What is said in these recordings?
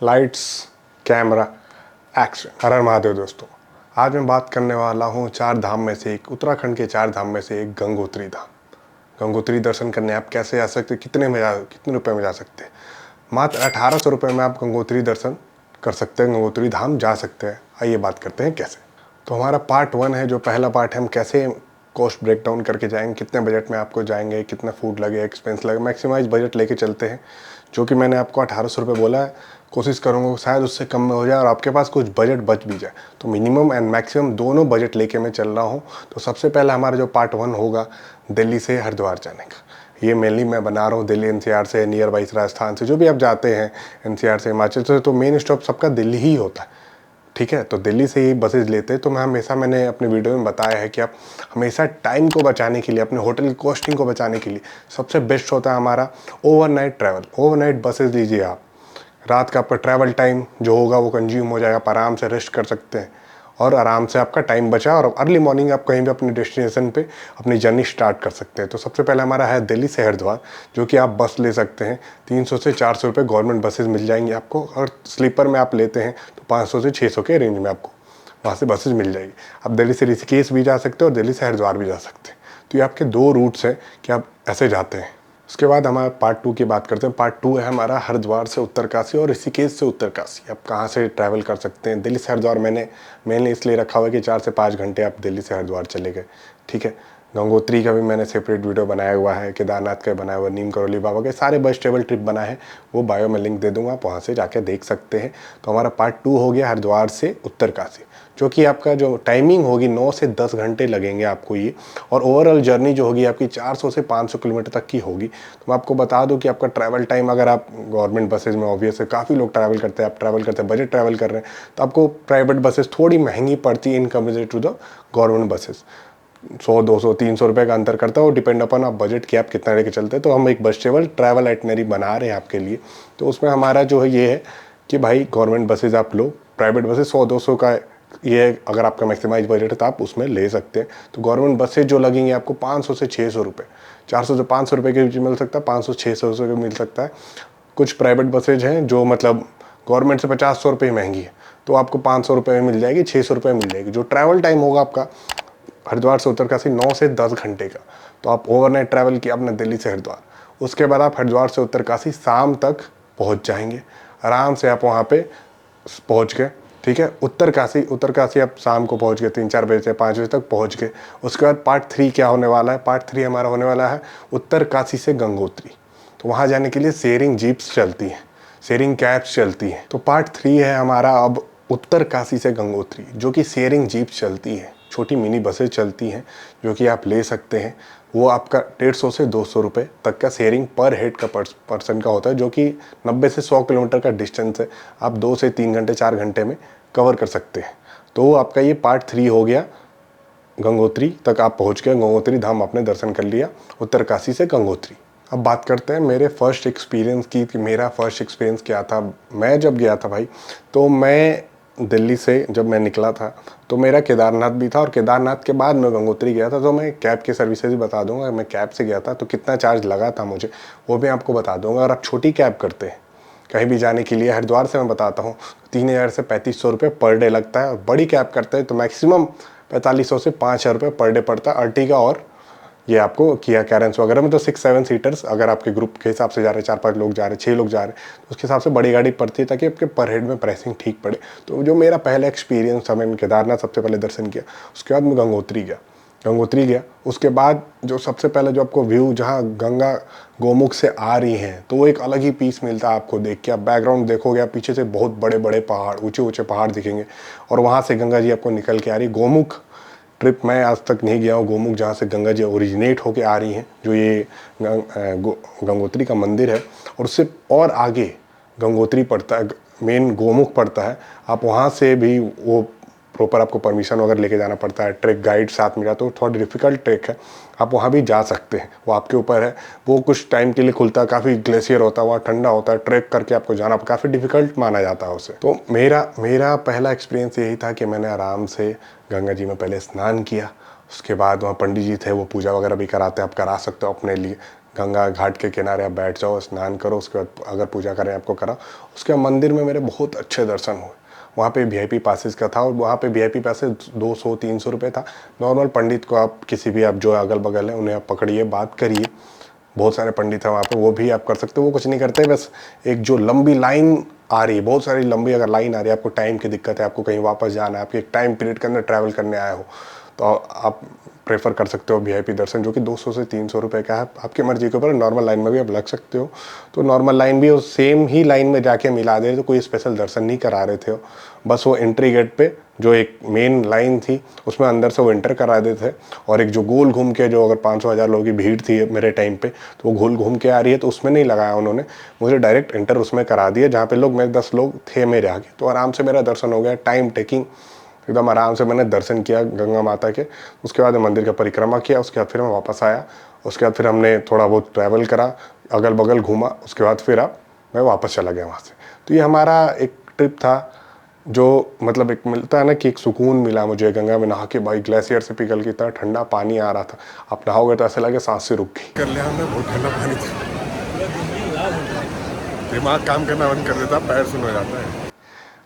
Lights, camera, action. हर हर महादेव दोस्तों, आज मैं बात करने वाला हूँ चार धाम में से एक, उत्तराखंड के चार धाम में से एक गंगोत्री धाम। गंगोत्री दर्शन करने आप कैसे आ सकते, कितने रुपए में जा सकते हैं? मात्र 1800 रुपये में आप गंगोत्री दर्शन कर सकते हैं, गंगोत्री धाम जा सकते हैं। आइए बात करते हैं कैसे। तो हमारा पार्ट 1 है, जो पहला पार्ट है, हम कैसे कॉस्ट ब्रेक डाउन करके जाएंगे, कितने बजट में आपको जाएंगे, कितना फूड लगे, एक्सपेंस लगे, मैक्सिमाइज बजट लेके चलते हैं। जो कि मैंने आपको 1800 रुपये बोला है, कोशिश करूँगा शायद उससे कम में हो जाए और आपके पास कुछ बजट बच भी जाए। तो मिनिमम एंड मैक्सिमम दोनों बजट लेके मैं चल रहा हूँ। तो सबसे पहले हमारा जो पार्ट 1 होगा दिल्ली से हरिद्वार जाने का। ये मेनली मैं बना रहा हूँ दिल्ली एनसीआर से, नियर बाई राजस्थान से, जो भी आप जाते हैं एनसीआर से, हिमाचल से, तो मेन स्टॉप सबका दिल्ली ही होता है। ठीक है, तो दिल्ली से ही बसेज लेते हैं। तो मैंने अपने वीडियो में बताया है कि आप हमेशा टाइम को बचाने के लिए, अपने होटल की कॉस्टिंग को बचाने के लिए सबसे बेस्ट होता है हमारा ओवरनाइट ट्रैवल। ओवरनाइट बसेज लीजिए आप। रात का आपका ट्रैवल टाइम जो होगा वो कंज्यूम हो जाएगा, आप आराम से रेस्ट कर सकते हैं और आराम से आपका टाइम बचा और अर्ली मॉर्निंग आप कहीं भी अपने डेस्टिनेशन पे अपनी जर्नी स्टार्ट कर सकते हैं। तो सबसे पहले हमारा है दिल्ली से हरिद्वार, जो कि आप बस ले सकते हैं। 300 से 400 रुपये गवर्नमेंट बसेज मिल जाएंगी आपको, और स्लीपर में आप लेते हैं तो 500 से 600 के रेंज में आपको वहाँ से बसेज मिल जाएगी। आप दिल्ली से ऋषिकेश भी जा सकते हैं और दिल्ली से हरिद्वार भी जा सकते हैं। तो ये आपके दो रूट्स हैं कि आप ऐसे जाते हैं। उसके बाद हमारा पार्ट 2 की बात करते हैं। पार्ट 2 है हमारा हरिद्वार से उत्तरकाशी और ऋषिकेश से उत्तरकाशी। आप कहाँ से ट्रैवल कर सकते हैं। दिल्ली से हरिद्वार मैंने मेनली इसलिए रखा हुआ है कि 4 से 5 घंटे आप दिल्ली से हरिद्वार चले गए। ठीक है, गंगोत्री का भी मैंने सेपरेट वीडियो बनाया हुआ है, केदारनाथ का बनाया हुआ, नीम करौली बाबा के सारे बस ट्रेवल ट्रिप बनाए हैं, वो बायो में लिंक दे दूंगा, आप वहाँ से जाके देख सकते हैं। तो हमारा पार्ट 2 हो गया हरिद्वार से उत्तरकाशी, जो कि आपका जो टाइमिंग होगी 9 से 10 घंटे लगेंगे आपको ये, और ओवरऑल जर्नी जो होगी आपकी 400 से 500 किलोमीटर तक की होगी। तो मैं आपको बता दूं कि आपका ट्रैवल टाइम, अगर आप गवर्नमेंट बसेज में, ऑब्वियस है काफ़ी लोग ट्रैवल करते हैं, आप ट्रैवल करते हैं, बजट ट्रैवल कर रहे हैं, तो आपको प्राइवेट बसेस थोड़ी महंगी पड़ती है in comparative to the government buses. 100, 200, 300 रुपये का अंतर करता है, और डिपेंड अपॉन आप बजट की आप कितना लेके चलते हैं। तो हम एक बस ट्रैवल आइटनरी बना रहे हैं आपके लिए। तो उसमें हमारा जो है ये है कि भाई गवर्नमेंट बसेज आप लो, प्राइवेट बसेज 100-200 का ये, अगर आपका मैक्सिमाइज बजट है तो आप उसमें ले सकते हैं। तो गवर्नमेंट बसेज जो लगेंगे आपको 500 से 600 रुपये, 400 से 500 रुपये के बीच मिल सकता है, 500-600 के मिल सकता है। कुछ प्राइवेट बसेज हैं जो मतलब गवर्नमेंट से 50-100 रुपये महंगी है, तो आपको 500 रुपये में मिल जाएगी, 600 रुपये मिल जाएगी। जो ट्रैवल टाइम होगा आपका हरिद्वार से उत्तरकाशी 9 से 10 घंटे का, तो आप ओवरनाइट ट्रैवल किया अपने दिल्ली से हरिद्वार, उसके बाद आप हरिद्वार से उत्तरकाशी शाम तक पहुंच जाएंगे। आराम से आप वहां पे पहुंच गए। ठीक है, उत्तरकाशी आप शाम को पहुंच गए, 3-4 बजे से 5 बजे तक पहुंच गए। उसके बाद पार्ट 3 क्या होने वाला है? पार्ट 3 हमारा होने वाला है उत्तरकाशी से गंगोत्री। तो वहाँ जाने के लिए शेयरिंग जीप्स चलती हैं, शेयरिंग कैब्स चलती हैं। तो पार्ट 3 है हमारा अब उत्तरकाशी से गंगोत्री, जो कि शेयरिंग जीप्स चलती हैं, छोटी मिनी बसें चलती हैं, जो कि आप ले सकते हैं। वो आपका 150 से 200 रुपये तक का शेयरिंग पर हेड का पर्सन का होता है, जो कि 90 से 100 किलोमीटर का डिस्टेंस है, आप 2 से 3 घंटे 4 घंटे में कवर कर सकते हैं। तो आपका ये पार्ट 3 हो गया। गंगोत्री तक आप पहुंच गए, गंगोत्री धाम आपने दर्शन कर लिया, उत्तरकाशी से गंगोत्री। अब बात करते हैं मेरे फर्स्ट एक्सपीरियंस की कि मेरा फर्स्ट एक्सपीरियंस क्या था। मैं जब गया था भाई, तो मैं दिल्ली से जब मैं निकला था तो मेरा केदारनाथ भी था, और केदारनाथ के बाद मैं गंगोत्री गया था। तो मैं कैब के सर्विसेज भी बता दूंगा, मैं कैब से गया था तो कितना चार्ज लगा था मुझे वो भी आपको बता दूंगा। अगर आप छोटी कैब करते हैं कहीं भी जाने के लिए, हरिद्वार से मैं बताता हूँ, 3000 से 3500 रुपये पर डे लगता है। और बड़ी कैब करते हैं तो मैक्सिमम 4500 से 5000 रुपये पर डे पड़ता है। अर्टिगा और ये आपको किया कैरेंस वगैरह में तो 6-7 सीटर्स, अगर आपके ग्रुप के हिसाब से जा रहे हैं, 4-5 लोग जा रहे हैं, 6 लोग जा रहे हैं, तो उसके हिसाब से बड़ी गाड़ी पड़ती है, ताकि आपके पर हेड में प्राइसिंग ठीक पड़े। तो जो मेरा पहला एक्सपीरियंस था, मैंने केदारनाथ सबसे पहले दर्शन किया, उसके बाद मैं गंगोत्री गया। उसके बाद जो सबसे पहले जो आपको व्यू, जहाँ गंगा गोमुख से आ रही हैं, तो वो एक अलग ही पीस मिलता है आपको देख के। आप बैकग्राउंड देखोगे, आप पीछे से बहुत बड़े बड़े पहाड़, ऊंचे ऊंचे पहाड़ दिखेंगे, और वहाँ से गंगा जी आपको निकल के आ रही। गोमुख ट्रिप मैं आज तक नहीं गया हूँ, गोमुख जहाँ से गंगा जी ओरिजिनेट होके आ रही हैं, जो ये गंगोत्री का मंदिर है, और उससे और आगे गंगोत्री पड़ता है, मेन गोमुख पड़ता है। आप वहाँ से भी वो प्रॉपर आपको परमिशन वगैरह लेके जाना पड़ता है, ट्रैक गाइड साथ मिला, तो थोड़ा डिफिकल्ट ट्रैक है। आप वहाँ भी जा सकते हैं, वो आपके ऊपर है। वो कुछ टाइम के लिए खुलता है, काफ़ी ग्लेशियर होता है, वहाँ ठंडा होता है, ट्रैक करके आपको जाना, काफ़ी डिफिकल्ट माना जाता है उसे। तो मेरा पहला एक्सपीरियंस यही था कि मैंने आराम से गंगा जी में पहले स्नान किया। उसके बाद वहाँ पंडित जी थे, वो पूजा वगैरह भी कराते हैं, आप करा सकते हो अपने लिए। गंगा घाट के किनारे आप बैठ जाओ, स्नान करो, उसके बाद अगर पूजा करें आपको करा। उसके बाद मंदिर में मेरे बहुत अच्छे दर्शन हुए। वहाँ पे वीआईपी पासेस का था और वहाँ पे वीआईपी पासेस 200-300 रुपये था। नॉर्मल पंडित को आप किसी भी आप जो अगल बगल है उन्हें आप पकड़िए, बात करिए। बहुत सारे पंडित हैं वहाँ पे, वो भी आप कर सकते हो। वो कुछ नहीं करते, बस एक जो लंबी लाइन आ रही है, बहुत सारी लंबी अगर लाइन आ रही है, आपको टाइम की दिक्कत है, आपको कहीं वापस जाना है, आपके एक टाइम पीरियड के अंदर ट्रैवल करने आए हो, तो आप प्रेफर कर सकते हो वीआईपी दर्शन, जो कि 200 से 300 रुपये का है। आपकी मर्जी के ऊपर, नॉर्मल लाइन में भी आप लग सकते हो। तो नॉर्मल लाइन भी उस सेम ही लाइन में जाके मिला दे, तो कोई स्पेशल दर्शन नहीं करा रहे थे। बस वो एंट्री गेट पे जो एक मेन लाइन थी उसमें अंदर से वो एंटर करा देते थे, और एक जो गोल घूम के, जो अगर 500-1000 लोगों की भीड़ थी मेरे टाइम पे, तो वो गोल घूम के आ रही है, तो उसमें नहीं लगाया उन्होंने, मुझे डायरेक्ट एंटर उसमें करा दिया जहाँ पे लोग, मेरे 10 लोग थे मेरे आगे। तो आराम से मेरा दर्शन हो गया, टाइम टेकिंग एकदम आराम से मैंने दर्शन किया गंगा माता के। उसके बाद मंदिर का परिक्रमा किया, उसके बाद फिर मैं वापस आया। उसके बाद फिर हमने थोड़ा बहुत ट्रैवल करा, अगल बगल घूमा, उसके बाद फिर मैं वापस चला गया वहाँ से। तो ये हमारा एक ट्रिप था, जो मतलब एक मिलता है ना कि एक सुकून मिला मुझे गंगा में नहा के। भाई ग्लेशियर से पिघल के इतना ठंडा पानी आ रहा था, आप नहाओगे तो ऐसा लगे सांस से रुक गई। कर लिया हमने, बहुत ठंडा पानी था, दिमाग काम करना बंद कर देता, पैर सुन हो जाता है,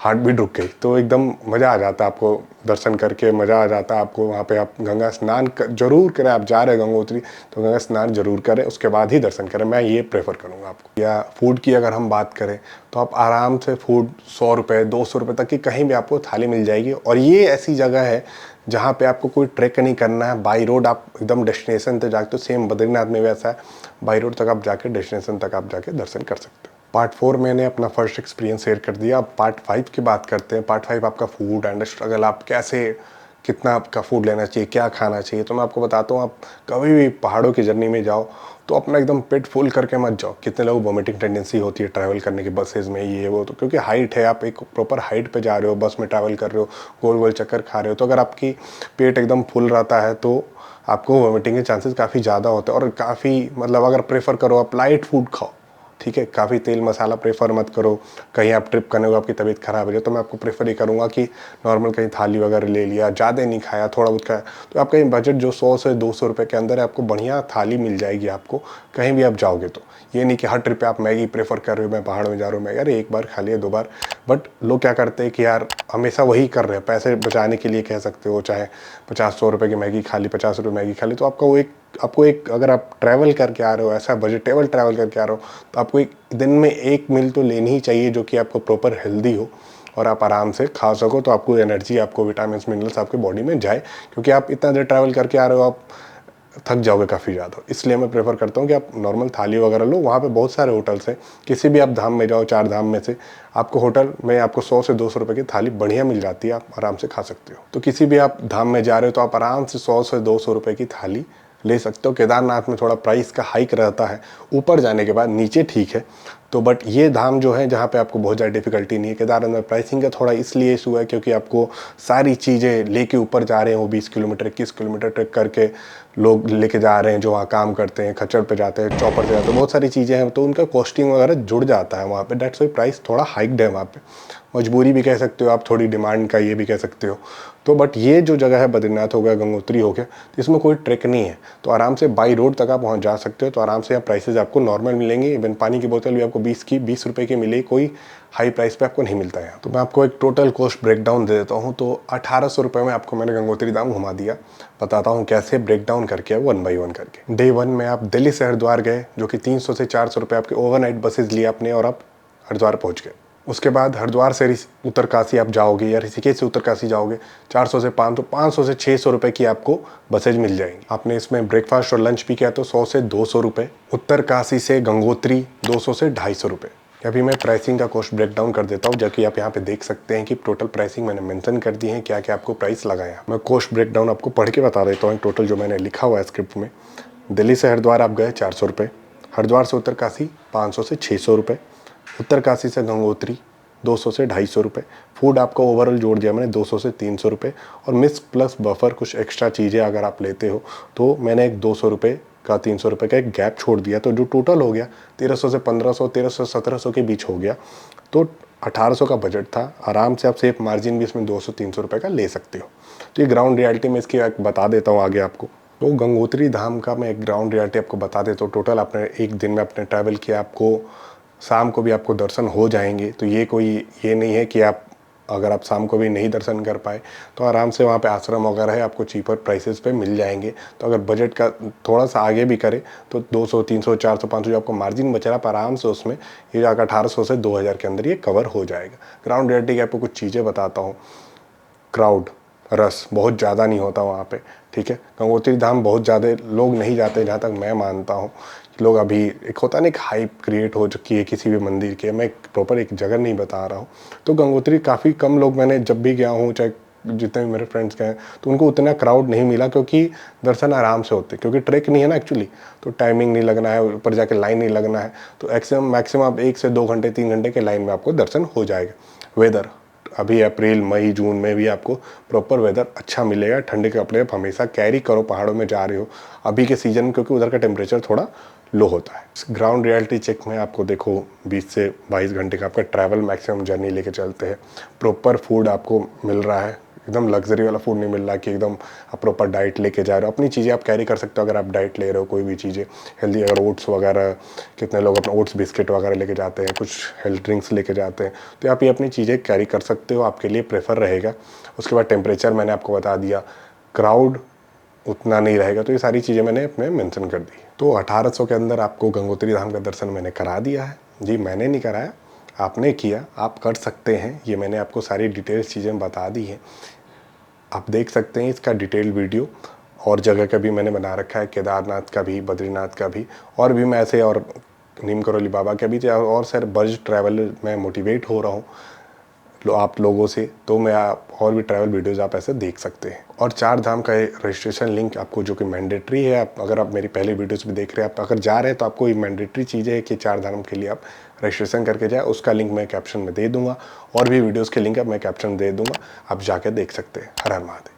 हार्ट बीट रुक गई। तो एकदम मज़ा आ जाता है आपको दर्शन करके, मज़ा आ जाता है आपको। वहाँ पे आप गंगा स्नान जरूर करें, आप जा रहे हैं गंगोत्री तो गंगा स्नान जरूर करें, उसके बाद ही दर्शन करें, मैं ये प्रेफर करूँगा आपको। या फूड की अगर हम बात करें तो आप आराम से फूड 100 रुपये 200 रुपये तक की कहीं भी आपको थाली मिल जाएगी। और ये ऐसी जगह है जहाँ पे आपको कोई ट्रैक नहीं करना है, बाई रोड आप एकदम डेस्टिनेशन तक जाते हो। सेम बद्रीनाथ में वैसा है, बाई रोड तक आप जाके डेस्टिनेशन तक आप जाके दर्शन कर सकते हो। पार्ट 4 मैंने अपना फर्स्ट एक्सपीरियंस शेयर कर दिया। अब पार्ट 5 की बात करते हैं। पार्ट 5 आपका फूड एंड स्ट्रगल, आप कैसे, कितना आपका फूड लेना चाहिए, क्या खाना चाहिए। तो मैं आपको बताता हूँ, आप कभी भी पहाड़ों की जर्नी में जाओ तो अपना एकदम पेट फुल करके मत जाओ। कितने लोग वोमिटिंग टेंडेंसी होती है ट्रैवल करने की बसेज में, ये वो, तो क्योंकि हाइट है, आप एक प्रॉपर हाइट पे जा रहे हो, बस में ट्रैवल कर रहे हो, गोल गोल चक्कर खा रहे हो, तो अगर आपकी पेट एकदम फुल रहता है तो आपको वोमिटिंग के चांसेस काफ़ी ज़्यादा होते हैं। और काफ़ी मतलब अगर प्रेफर करो आप लाइट फूड खाओ, ठीक है, काफ़ी तेल मसाला प्रेफर मत करो। कहीं आप ट्रिप करने को आपकी तबीयत ख़राब हो जाए तो मैं आपको प्रेफर ही करूँगा कि नॉर्मल कहीं थाली वगैरह ले लिया, ज़्यादा नहीं खाया, थोड़ा बहुत खाया, तो आपका बजट जो 100 से 200 रुपये के अंदर है, आपको बढ़िया थाली मिल जाएगी आपको कहीं भी आप जाओगे तो। ये नहीं कि हर ट्रिप पे आप मैगी प्रेफर कर रहे हो, मैं पहाड़ में जा रहा हूँ मैं, यार एक बार खा लिया 2 बार। बट लोग क्या करते हैं कि यार हमेशा वही कर रहे हैं, पैसे बचाने के लिए कह सकते हो, चाहे 50-100 रुपये की मैगी खा ली, 50 रुपये मैगी खा ली, तो आपको एक अगर आप ट्रैवल करके आ रहे हो, ऐसा बजटेबल ट्रैवल करके आ रहे हो, तो आपको एक दिन में एक मील तो लेनी ही चाहिए जो कि आपको प्रॉपर हेल्दी हो और आप आराम से खा सको, तो आपको एनर्जी, आपको विटामिन मिनरल्स आपके बॉडी में जाए। क्योंकि आप इतना देर ट्रैवल करके आ रहे हो, आप थक जाओगे काफ़ी ज़्यादा। इसलिए मैं प्रेफर करता हूँ कि आप नॉर्मल थाली वगैरह लो। वहाँ पे बहुत सारे होटल्स हैं, किसी भी आप धाम में जाओ, 4 धाम में से आपको होटल में आपको 100 से 200 रुपये की थाली बढ़िया मिल जाती है, आप आराम से खा सकते हो। तो किसी भी आप धाम में जा रहे हो तो आप आराम से 100 से 200 रुपये की थाली ले सकते हो। केदारनाथ में थोड़ा प्राइस का हाइक रहता है, ऊपर जाने के बाद नीचे ठीक है। तो बट ये धाम जो है जहाँ पे आपको बहुत ज़्यादा डिफिकल्टी नहीं है। केदारनाथ में प्राइसिंग का थोड़ा इसलिए इशू है क्योंकि आपको सारी चीज़ें लेके ऊपर जा रहे हैं, वो 20 किलोमीटर 21 किलोमीटर ट्रेक करके लोग लेके जा रहे हैं, जो वहाँ काम करते हैं, खच्चर पे जाते हैं, चॉपर पे जाते हैं, बहुत सारी चीज़ें हैं, तो उनका कॉस्टिंग वगैरह जुड़ जाता है वहाँ पे। डेट्स वाई प्राइस थोड़ा हाइक्ड है वहाँ पे, मजबूरी भी कह सकते हो आप, थोड़ी डिमांड का ये भी कह सकते हो। तो बट ये जो जगह है, बद्रीनाथ हो गया, गंगोत्री हो गया, तो इसमें कोई ट्रैक नहीं है, तो आराम से बाई रोड तक आप वहाँ जा सकते हो। तो आराम से यहाँ प्राइसेस आपको नॉर्मल मिलेंगे, इवन पानी की बोतल भी आपको 20 रुपये की मिलेगी, कोई हाई प्राइस पे आपको नहीं मिलता है। तो मैं आपको एक टोटल कॉस्ट ब्रेक डाउन दे देता हूँ। तो 1800 रुपये में आपको मैंने गंगोत्री धाम घुमा दिया। बताता हूँ कैसे ब्रेक डाउन करके, 1 बाई 1 करके। डे 1 में आप दिल्ली से हरिद्वार गए, जो कि 300 से 400 रुपये आपके ओवरनाइट बसेज लिए आपने, और आप हरिद्वार पहुँच गए। उसके बाद हरिद्वार से उत्तरकाशी आप जाओगे या ऋषिकेश से उत्तरकाशी जाओगे, 400 से 500, 500 से 600 रुपये की आपको बसेज मिल जाएंगी। आपने इसमें ब्रेकफास्ट और लंच भी किया तो 100 से 200 रुपये। उत्तरकाशी से गंगोत्री 200 से 250 रुपये। अभी मैं प्राइसिंग का कॉस्ट ब्रेक डाउन कर देता हूँ, जबकि आप यहाँ पे देख सकते हैं कि टोटल प्राइसिंग मैंने मेंशन कर दी है, क्या क्या आपको प्राइस लगाया। मैं कॉस्ट ब्रेक डाउन आपको पढ़ के बता देता हूँ टोटल जो मैंने लिखा हुआ है स्क्रिप्ट में। दिल्ली से हरिद्वार आप गए 400 रुपये, हरिद्वार से उत्तरकाशी 500 से 600 रुपये, उत्तरकाशी से गंगोत्री 200 से 250 रुपये। फूड आपका ओवरऑल जोड़ दिया मैंने 200 से 300 रुपये, और मिस प्लस बफर कुछ एक्स्ट्रा चीज़ें अगर आप लेते हो तो मैंने एक 200 रुपये का 300 रुपये का एक गैप छोड़ दिया। तो जो टोटल हो गया 1300 से 1500, 1300 से 1700 के बीच हो गया। तो 1800 का बजट था। आराम से आप सेफ मार्जिन भी इसमें 200-300 रुपये का ले सकते हो। तो ये ग्राउंड रियलिटी में इसकी बता देता हूँ आगे आपको। तो गंगोत्री धाम का मैं एक ग्राउंड रियलिटी आपको बता देता हूँ। टोटल आपने एक दिन में आपने ट्रैवल किया, आपको शाम को भी आपको दर्शन हो जाएंगे। तो ये नहीं है कि आप अगर आप शाम को भी नहीं दर्शन कर पाए तो आराम से वहाँ पे आश्रम वगैरह है, आपको चीपर प्राइसेस पे मिल जाएंगे। तो अगर बजट का थोड़ा सा आगे भी करे तो 200, 300, 400, 500 जो आपको मार्जिन बच रहा है, आप आराम से उसमें ये जाकर 1800 से 2000 के अंदर ये कवर हो जाएगा। ग्राउंड रियलिटी की आपको कुछ चीज़ें बताता हूँ। क्राउड रस बहुत ज़्यादा नहीं होता वहाँ पे, ठीक है। गंगोत्री धाम बहुत ज़्यादा लोग नहीं जाते, जहाँ तक मैं मानता हूँ। लोग अभी एक होता है ना, एक हाइप क्रिएट हो चुकी है किसी भी मंदिर के, मैं प्रॉपर एक जगह नहीं बता रहा हूँ। तो गंगोत्री काफ़ी कम लोग, मैंने जब भी गया हूँ, चाहे जितने भी मेरे फ्रेंड्स गए तो उनको उतना क्राउड नहीं मिला, क्योंकि दर्शन आराम से होते, क्योंकि ट्रैक नहीं है ना एक्चुअली। तो टाइमिंग नहीं लगना है, ऊपर जाके लाइन नहीं लगना है। तो मैक्सिमम आप 1 से 2 घंटे 3 घंटे के लाइन में आपको दर्शन हो जाएगा। वेदर अभी अप्रैल मई जून में भी आपको प्रॉपर वेदर अच्छा मिलेगा। ठंडे के कपड़े आप हमेशा कैरी करो, पहाड़ों में जा रहे हो अभी के सीजन में, क्योंकि उधर का टेम्परेचर थोड़ा लो होता है। ग्राउंड रियलिटी चेक में आपको देखो 20 से 22 घंटे का आपका ट्रैवल मैक्सिमम जर्नी लेके चलते हैं। प्रॉपर फूड आपको मिल रहा है, एकदम लग्जरी वाला फूड नहीं मिल रहा कि एकदम आप प्रॉपर डाइट लेके जा रहे हो। अपनी चीज़ें आप कैरी कर सकते हो अगर आप डाइट ले रहे हो, कोई भी चीज़ें हेल्दी, अगर ओट्स वगैरह, कितने लोग अपना ओट्स बिस्किट वगैरह लेके जाते हैं, कुछ हेल्थ ड्रिंक्स लेके जाते हैं, तो आप ये अपनी चीज़ें कैरी कर सकते हो, आपके लिए प्रेफर रहेगा। उसके बाद टेम्परेचर मैंने आपको बता दिया, क्राउड उतना नहीं रहेगा, तो ये सारी चीज़ें मैंने अपने मेंशन कर दी। तो 1800 के अंदर आपको गंगोत्री धाम का दर्शन मैंने करा दिया है। जी मैंने नहीं कराया, आपने किया, आप कर सकते हैं। ये मैंने आपको सारी डिटेल्स चीज़ें बता दी हैं, आप देख सकते हैं इसका डिटेल वीडियो। और जगह का भी मैंने बना रखा है, केदारनाथ का भी, बद्रीनाथ का भी, और भी मैं ऐसे, और नीम करोली बाबा का भी, और सर बर्ज ट्रैवल में मोटिवेट हो रहा हूँ आप लोगों से। तो मैं आप और भी ट्रैवल वीडियोस आप ऐसे देख सकते हैं। और 4 धाम का रजिस्ट्रेशन लिंक आपको, जो कि मैंडेटरी है, आप अगर आप मेरी पहली वीडियोस भी देख रहे हैं, आप अगर जा रहे हैं तो आपको ये मैंडेटरी चीज़ है कि 4 धाम के लिए आप रजिस्ट्रेशन करके जाए। उसका लिंक मैं कैप्शन में दे दूँगा, और भी वीडियोज़ के लिंक अब मैं कैप्शन दे दूँगा, आप जाकर देख सकते हैं। हर हर महादेव।